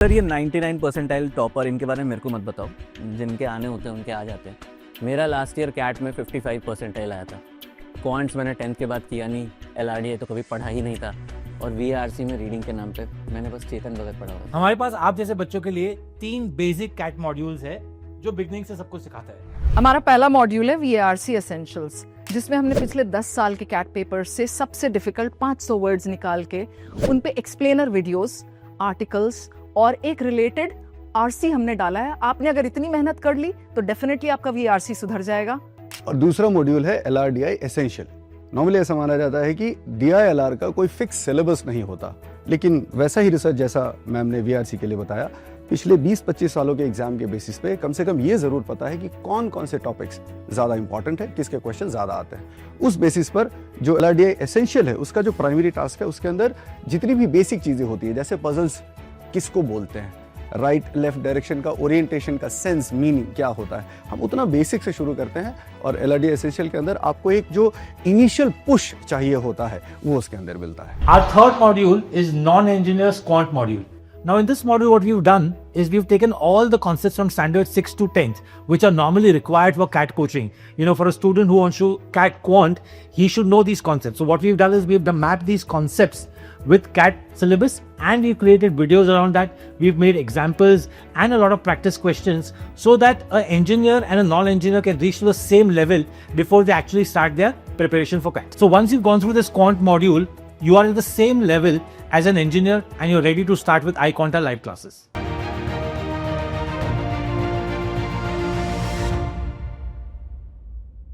Sir ये 99 percentile topper इनके बारे में मेरे को मत बताओ, जिनके आने होते हैं उनके आ जाते हैं। मेरा लास्ट ईयर कैट में 55 परसेंटाइल आया था। क्वांट्स मैंने 10th के बाद किया नहीं, LRDI तो कभी पढ़ा ही नहीं था, और VARC में रीडिंग के नाम पे मैंने बस चेतन भगत पढ़ा हुआ। हमारे पास आप जैसे बच्चों के लिए 3 बेसिक कैट मॉड्यूल्स है जो बिगनिंग से सब कुछ सिखाता है। हमारा पहला मॉड्यूल है VARC एसेंशियल्स, जिसमें हमने पिछले 10 साल के कैट पेपर से सबसे डिफिकल्ट 500 वर्ड्स निकाल के उन पे एक्सप्लेनर वीडियोस, आर्टिकल्स और एक रिलेटेड RC हमने डाला है। आपने अगर इतनी मेहनत कर ली तो डेफिनेटली आपका VARC सुधर जाएगा। और दूसरा मॉड्यूल है LRDI एसेंशियल। नॉर्मली ऐसा माना जाता है कि DILR का कोई फिक्स सिलेबस नहीं होता, लेकिन वैसा ही रिसर्च जैसा मैम ने VRC के लिए बताया, पिछले 20-25 सालों के एग्जाम के बेसिस पे कम से कम ये जरूर पता है कि कौन कौन से टॉपिक्स ज्यादा इंपॉर्टेंट है, किसके क्वेश्चन ज्यादा आते हैं। उस बेसिस पर जो LRDI एसेंशियल है उसका जो प्राइमरी टास्क है उसके अंदर जितनी भी बेसिक चीजें होती है, जैसे पजल्स किसको बोलते हैं, राइट लेफ्ट डायरेक्शन का ओरिएंटेशन का सेंस मीनिंग क्या होता है, हम उतना बेसिक से शुरू करते हैं। और LRDI एसेंशियल के अंदर आपको एक जो इनिशियल पुश चाहिए होता है वो उसके अंदर मिलता है। Our third module is non-engineers quant module. Now in this module what we've done is we've taken all the concepts from standard 6 to 10th which are normally required for CAT coaching. You know, for a student who wants to CAT quant, he should know these concepts. So what we've done is we've mapped these concepts with CAT syllabus and we've created videos around that. We've made examples and a lot of practice questions so that an engineer and a non-engineer can reach to the same level before they actually start their preparation for CAT. So once you've gone through this quant module, you are at the same level as an engineer and you're ready to start with iQuanta live classes.